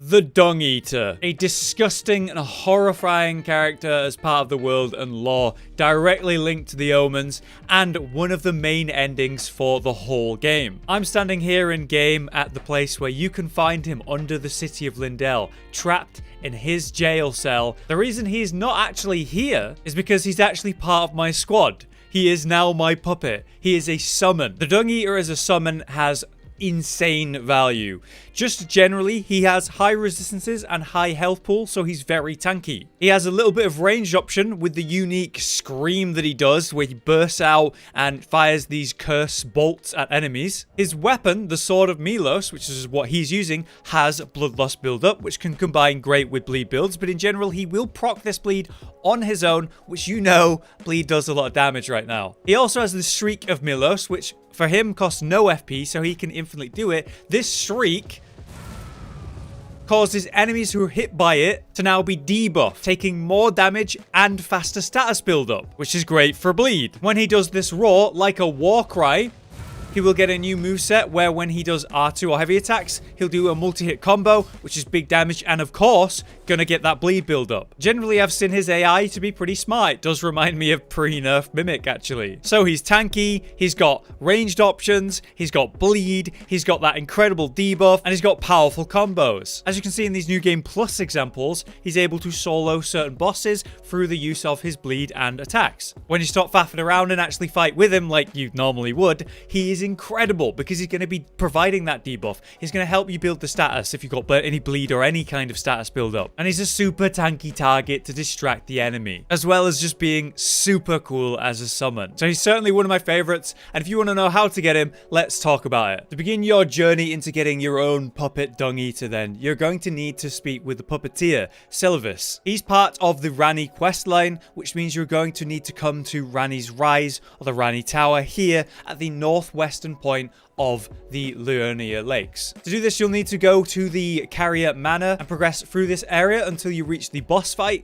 The Dung Eater, a disgusting and horrifying character as part of the world and lore, directly linked to the Omens, and one of the main endings for the whole game. I'm standing here in game at the place where you can find him under the city of Lindell, trapped in his jail cell. The reason he's not actually here is because he's actually part of my squad. He is now my puppet. He is a summon. The Dung Eater as a summon has insane value. Just generally, he has high resistances and high health pool, so he's very tanky. He has a little bit of ranged option with the unique scream that he does, where he bursts out and fires these curse bolts at enemies. His weapon, the Sword of Milos, which is what he's using, has Bloodlust build-up, which can combine great with bleed builds, but in general, he will proc this bleed on his own, which you know, bleed does a lot of damage right now. He also has the Shriek of Milos, which for him costs no FP, so he can infinitely do it. This Shriek causes enemies who are hit by it to now be debuffed, taking more damage and faster status build-up, which is great for bleed. When he does this roar, like a war cry, he will get a new moveset where when he does R2 or heavy attacks, he'll do a multi-hit combo, which is big damage, and of course, gonna get that bleed build-up. Generally, I've seen his AI to be pretty smart. It does remind me of pre-nerf Mimic, actually. So he's tanky, he's got ranged options, he's got bleed, he's got that incredible debuff, and he's got powerful combos. As you can see in these New Game Plus examples, he's able to solo certain bosses through the use of his bleed and attacks. When you stop faffing around and actually fight with him like you normally would, he is incredible because he's going to be providing that debuff. He's going to help you build the status if you've got any bleed or any kind of status build up. And he's a super tanky target to distract the enemy, as well as just being super cool as a summon. So he's certainly one of my favorites. And if you want to know how to get him, let's talk about it. To begin your journey into getting your own puppet Dung Eater, then you're going to need to speak with the puppeteer, Seluvis. He's part of the Ranni questline, which means you're going to need to come to Ranni's Rise or the Ranni Tower here at the northwestern point of the Liurnia Lakes. To do this, you'll need to go to the Carrier Manor and progress through this area until you reach the boss fight.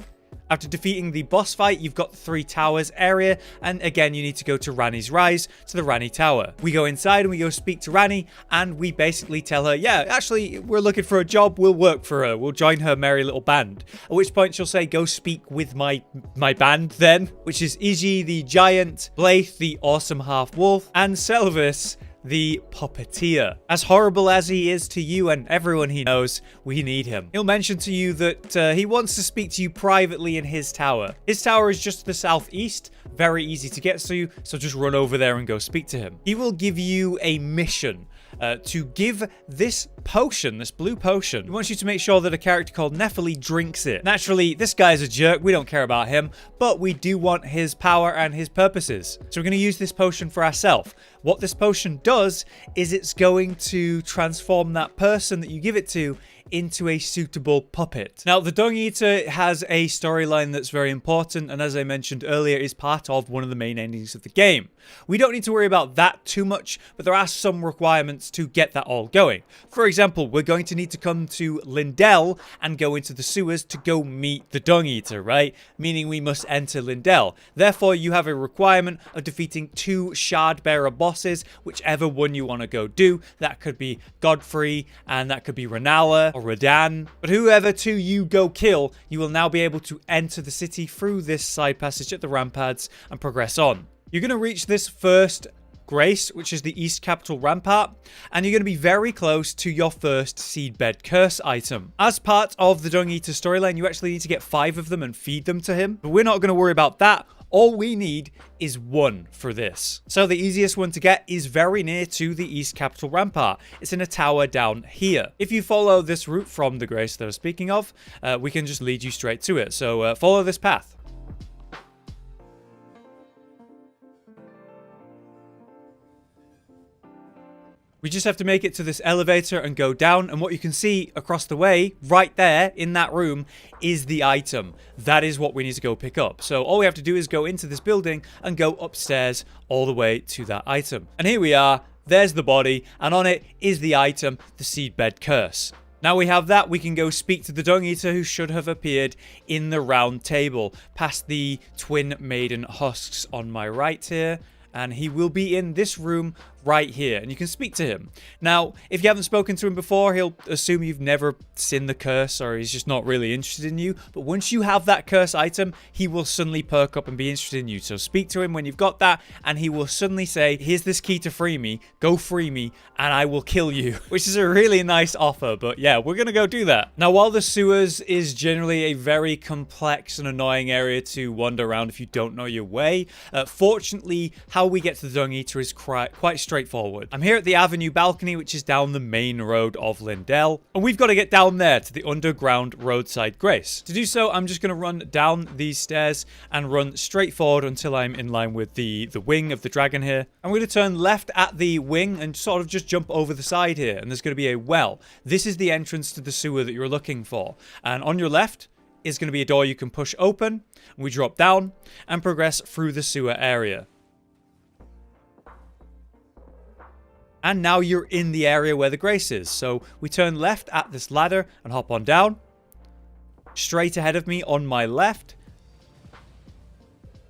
After defeating the boss fight, you've got the 3 towers area, and again, you need to go to Ranni's Rise, to the Ranni Tower. We go inside and we go speak to Ranni, and we basically tell her, yeah, actually, we're looking for a job, we'll work for her, we'll join her merry little band. At which point she'll say, go speak with my band then, which is Iji the Giant, Blaith the Awesome Half-Wolf, and Seluvis the puppeteer. As horrible as he is to you and everyone he knows, we need him. He'll mention to you that he wants to speak to you privately in his tower. His tower is just to the southeast, very easy to get to, so just run over there and go speak to him. He will give you a mission to give this potion, this blue potion. He wants you to make sure that a character called Nephili drinks it. Naturally, this guy's a jerk. We don't care about him, but we do want his power and his purposes. So we're going to use this potion for ourselves. What this potion does is it's going to transform that person that you give it to into a suitable puppet. Now, the Dung Eater has a storyline that's very important, and as I mentioned earlier, is part of one of the main endings of the game. We don't need to worry about that too much, but there are some requirements to get that all going. For example, we're going to need to come to Lindell and go into the sewers to go meet the Dung Eater, right? Meaning we must enter Lindell. Therefore, you have a requirement of defeating 2 shard bearer bosses, whichever one you want to go do. That could be Godfrey, and that could be Renala or Radan. But whoever 2 you go kill, you will now be able to enter the city through this side passage at the ramparts and progress on. You're going to reach this first Grace, which is the East Capital Rampart, and you're going to be very close to your first Seedbed Curse item. As part of the Dung Eater storyline, you actually need to get 5 of them and feed them to him, but we're not going to worry about that. All we need is 1 for this. So the easiest one to get is very near to the East Capital Rampart. It's in a tower down here. If you follow this route from the Grace that I was speaking of, we can just lead you straight to it. So follow this path. We just have to make it to this elevator and go down, and what you can see across the way, right there in that room, is the item. That is what we need to go pick up. So all we have to do is go into this building and go upstairs all the way to that item. And here we are, there's the body, and on it is the item, the Seedbed Curse. Now we have that, we can go speak to the Dung Eater, who should have appeared in the round table, past the Twin Maiden husks on my right here. And he will be in this room right here, and you can speak to him. Now, if you haven't spoken to him before, he'll assume you've never seen the curse, or he's just not really interested in you. But once you have that curse item, he will suddenly perk up and be interested in you. So speak to him when you've got that, and he will suddenly say, here's this key to free me, go free me, and I will kill you. Which is a really nice offer, but yeah, we're gonna go do that. Now, while the sewers is generally a very complex and annoying area to wander around if you don't know your way, fortunately, how we get to the Dung Eater is quite straightforward. I'm here at the Avenue balcony, which is down the main road of Lindell, and we've got to get down there to the underground roadside grace. To do so, I'm just going to run down these stairs and run straight forward until I'm in line with the wing of the dragon here. I'm going to turn left at the wing and sort of just jump over the side here, and there's going to be a well. This is the entrance to the sewer that you're looking for, and on your left is going to be a door you can push open. We drop down and progress through the sewer area. And now you're in the area where the grace is. So we turn left at this ladder and hop on down. Straight ahead of me on my left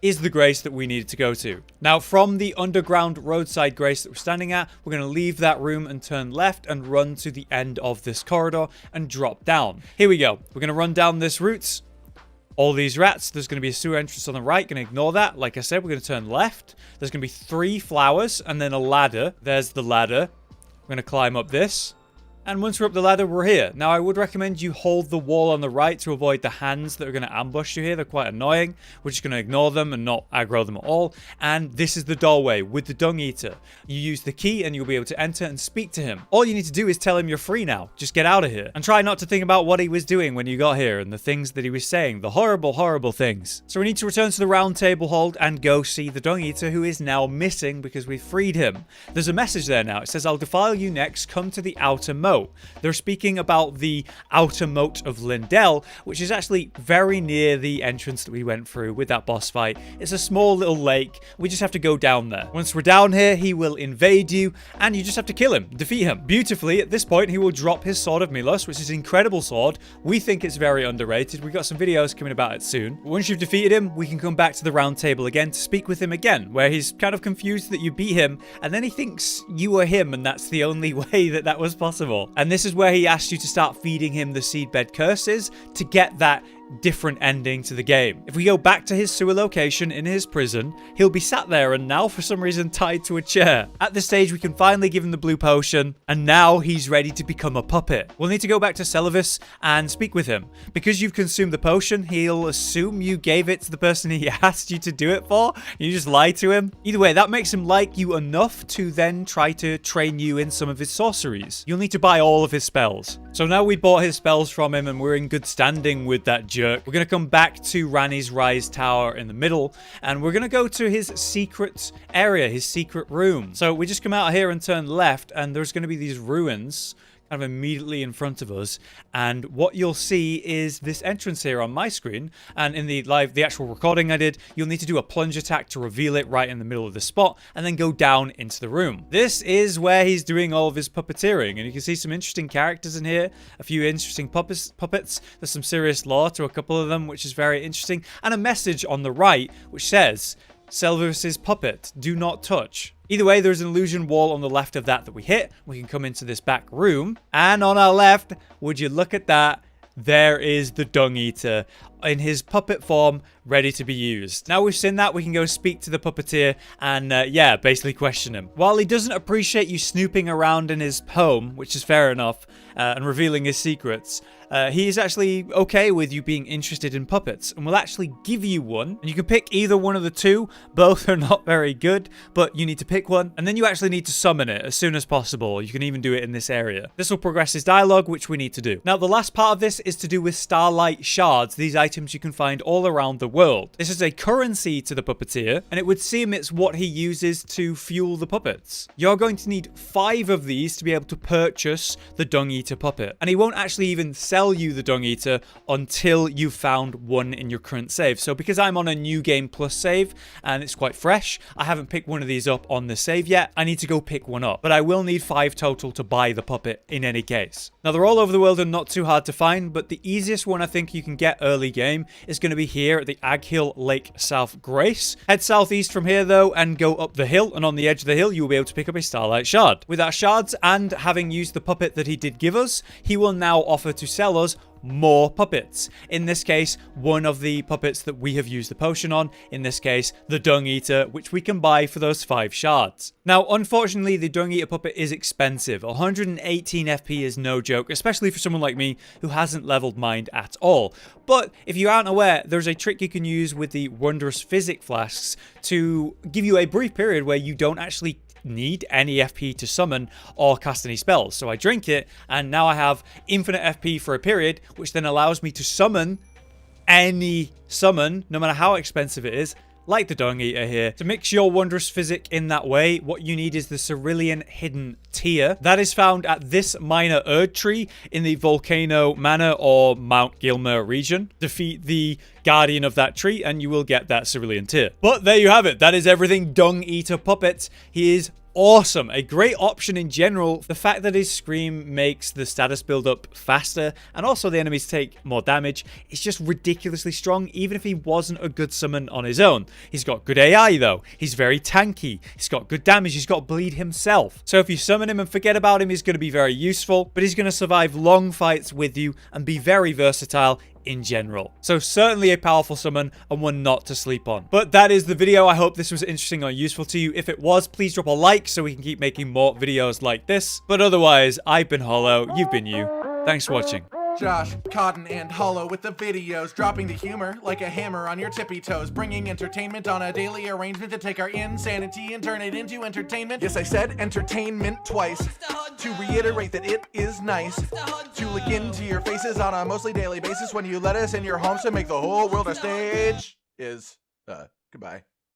is the grace that we needed to go to. Now, from the underground roadside grace that we're standing at, we're going to leave that room and turn left and run to the end of this corridor and drop down. Here we go. We're going to run down this route. All these rats. There's going to be a sewer entrance on the right. Going to ignore that. Like I said, we're going to turn left. There's going to be 3 flowers and then a ladder. There's the ladder. We're going to climb up this. And once we're up the ladder, we're here. Now, I would recommend you hold the wall on the right to avoid the hands that are going to ambush you here. They're quite annoying. We're just going to ignore them and not aggro them at all. And this is the doorway with the Dung Eater. You use the key and you'll be able to enter and speak to him. All you need to do is tell him you're free now. Just get out of here. And try not to think about what he was doing when you got here and the things that he was saying. The horrible, horrible things. So we need to return to the round table hold and go see the Dung Eater, who is now missing because we freed him. There's a message there now. It says, I'll defile you next. Come to the outer moat. They're speaking about the outer moat of Lindell, which is actually very near the entrance that we went through with that boss fight. It's a small little lake. We just have to go down there. Once we're down here, he will invade you, and you just have to kill him, defeat him. Beautifully, at this point, he will drop his Sword of Milos, which is an incredible sword. We think it's very underrated. We've got some videos coming about it soon. But once you've defeated him, we can come back to the round table again to speak with him again, where he's kind of confused that you beat him, and then he thinks you were him, and that's the only way that was possible. And this is where he asked you to start feeding him the seedbed curses to get that different ending to the game. If we go back to his sewer location in his prison, he'll be sat there and now for some reason tied to a chair. At this stage, we can finally give him the blue potion, and now he's ready to become a puppet. We'll need to go back to Seluvis and speak with him. Because you've consumed the potion, he'll assume you gave it to the person he asked you to do it for. You just lie to him. Either way, that makes him like you enough to then try to train you in some of his sorceries. You'll need to buy all of his spells. So now we bought his spells from him and we're in good standing with that jerk. We're going to come back to Ranni's Rise Tower in the middle, and we're going to go to his secret area, his secret room. So we just come out here and turn left, and there's going to be these ruins kind of immediately in front of us, and what you'll see is this entrance here on my screen, and in the actual recording I did, you'll need to do a plunge attack to reveal it right in the middle of the spot, and then go down into the room. This is where he's doing all of his puppeteering, and you can see some interesting characters in here, a few interesting puppets. There's some serious lore to a couple of them, which is very interesting, and a message on the right which says, Seluvis's puppet, do not touch. Either way, there's an illusion wall on the left of that we hit. We can come into this back room. And on our left, would you look at that? There is the Dung Eater in his puppet form, ready to be used. Now we've seen that, we can go speak to the puppeteer and, yeah, basically question him. While he doesn't appreciate you snooping around in his home, which is fair enough, and revealing his secrets, he is actually okay with you being interested in puppets and will actually give you one. And you can pick either one of the two. Both are not very good, but you need to pick one. And then you actually need to summon it as soon as possible. You can even do it in this area. This will progress his dialogue, which we need to do. Now, the last part of this is to do with Starlight Shards. These items you can find all around the world. This is a currency to the puppeteer, and it would seem it's what he uses to fuel the puppets. You're going to need 5 of these to be able to purchase the Dung Eater puppet. And he won't actually even sell you the Dung Eater until you've found one in your current save. So because I'm on a new game plus save and it's quite fresh, I haven't picked one of these up on the save yet. I need to go pick one up, but I will need 5 total to buy the puppet in any case. Now they're all over the world and not too hard to find, but the easiest one I think you can get early game is going to be here at the Aghill Lake South Grace. Head southeast from here though and go up the hill, and on the edge of the hill you will be able to pick up a Starlight Shard. With our shards and having used the puppet that he did give us, he will now offer to sell us more puppets. In this case, one of the puppets that we have used the potion on, in this case, the Dung Eater, which we can buy for those 5 shards. Now, unfortunately, the Dung Eater puppet is expensive. 118 FP is no joke, especially for someone like me who hasn't leveled mind at all. But if you aren't aware, there's a trick you can use with the Wondrous Physic Flasks to give you a brief period where you don't actually need any FP to summon or cast any spells. So I drink it, and now I have infinite FP for a period, which then allows me to summon any summon, no matter how expensive it is, like the Dung Eater here. To mix your Wondrous Physic in that way, what you need is the Cerulean Hidden Tear. That is found at this minor Erd tree in the Volcano Manor or Mount Gilmer region. Defeat the guardian of that tree and you will get that Cerulean Tear. But there you have it. That is everything Dung Eater puppet. He is awesome. A great option in general. The fact that his scream makes the status build up faster and also the enemies take more damage is just ridiculously strong, even if he wasn't a good summon on his own. He's got good AI though. He's very tanky. He's got good damage. He's got bleed himself. So if you summon him and forget about him, he's going to be very useful, but he's going to survive long fights with you and be very versatile in general. So certainly a powerful summon and one not to sleep on. But that is the video. I hope this was interesting or useful to you. If it was, please drop a like so we can keep making more videos like this. But otherwise, I've been Hollow, you've been you. Thanks for watching. Josh, Cotton, and Hollow with the videos, dropping the humor like a hammer on your tippy toes, bringing entertainment on a daily arrangement to take our insanity and turn it into entertainment. Yes, I said entertainment twice, to reiterate that it is nice to look into your faces on a mostly daily basis when you let us in your homes to make the whole world a stage. Goodbye.